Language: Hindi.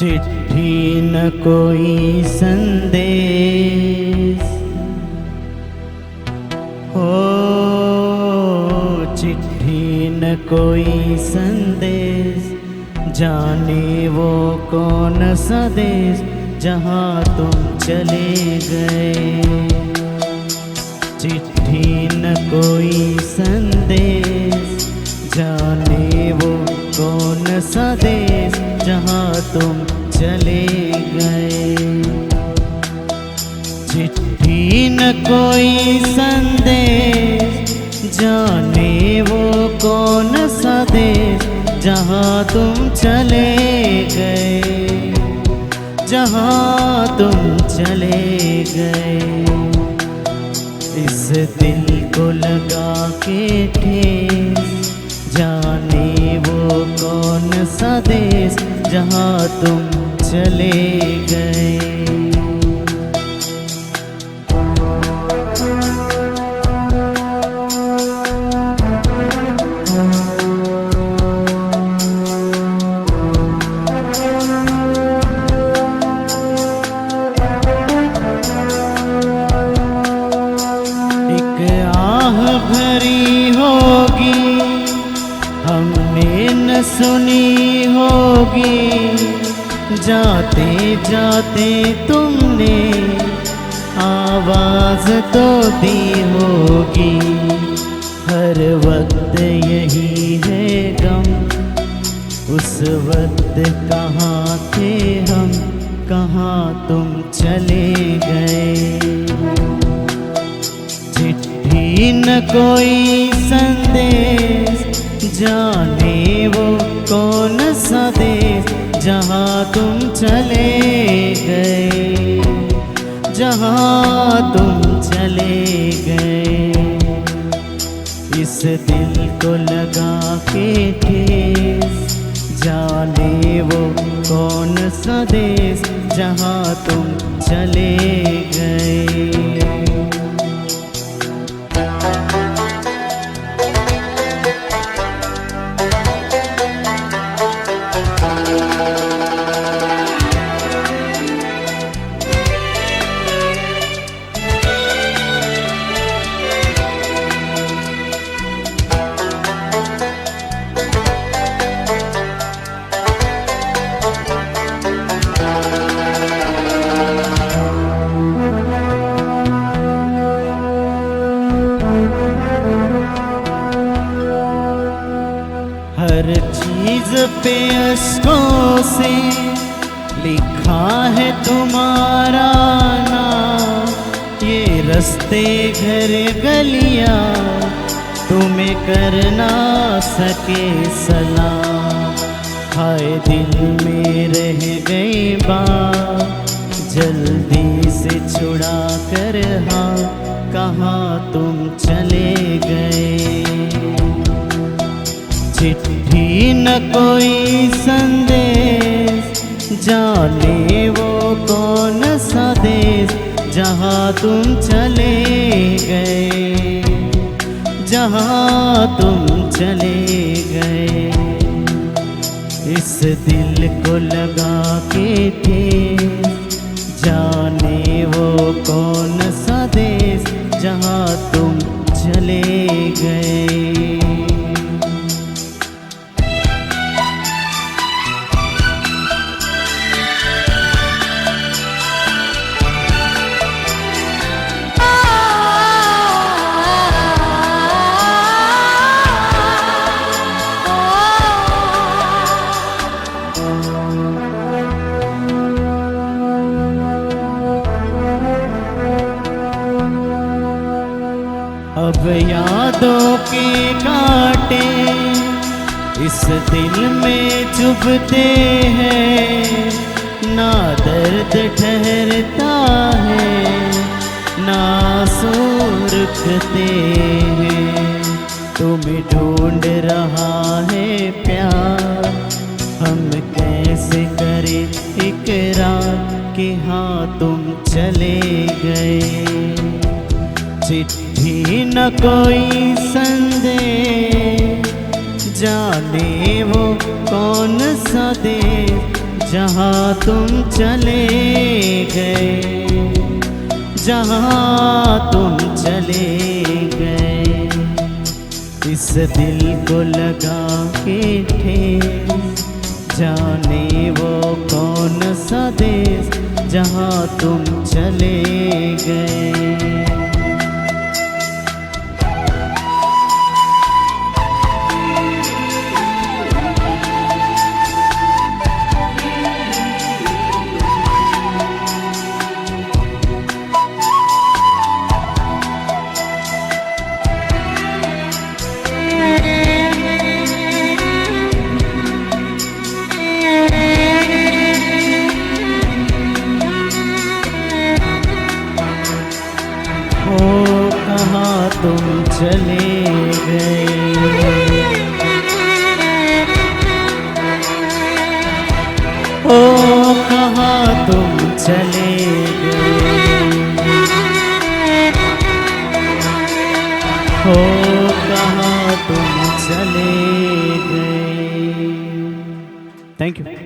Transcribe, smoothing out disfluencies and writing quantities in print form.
चिट्ठी न कोई संदेश हो, चिट्ठी न कोई संदेश, जाने वो कौन सा देश जहाँ तुम चले गए। चिट्ठी न कोई संदेश, जाने वो कौन सा देश जहाँ तुम चले गए। चिट्ठी न कोई संदेश, जाने वो कौन सा देश जहाँ तुम चले गए, जहाँ तुम चले गए। इस दिल को लगा के ठेस, जाने वो कौन सा देश जहाँ तुम चले गए। एक आह भरी होगी हमने न सुनी होगी, जाते जाते तुमने आवाज तो दी होगी। हर वक्त यही है गम, उस वक्त कहाँ थे हम, कहाँ तुम चले गए। चिट्ठी न कोई संदेश, जाने वो कौन सा देश जहाँ तुम चले गए, जहाँ तुम चले गए। इस दिल को लगा के ठेस, जाने वो कौन सा देश जहाँ तुम चले गए। हर चीज पे अश्कों से लिखा है तुम्हारा नाम, ये रस्ते घर गलियां तुम्हें कर ना सके सलाम। हाय दिल में रह गई बात, जल्दी से छुड़ा कर हाँ, कहाँ तुम चले गए। चिट्ठी न कोई संदेश, जाने वो कौन सा देश जहाँ तुम चले गए, जहाँ तुम चले गए। इस दिल को लगा के ठेस, जाने वो कौन सा देश जहाँ तुम चले गए। अब यादों के कांटे इस दिल में चुभते हैं, ना दर्द ठहरता है भटकते हैं, तुम्हें ढूंढ रहा है प्यार। हम कैसे करें इकरार कि हाँ तुम चले गए। चिट्ठी न कोई संदेश, जाने वो कौन सा देश जहाँ तुम चले गए, जहाँ तुम चले गए। इस दिल को लगा के ठेस, जाने वो कौन सा देश जहाँ तुम चले गए। कहाँ तुम चले गए, ओ कहाँ तुम चले गए, ओ कहाँ तुम चले गए। Thank you.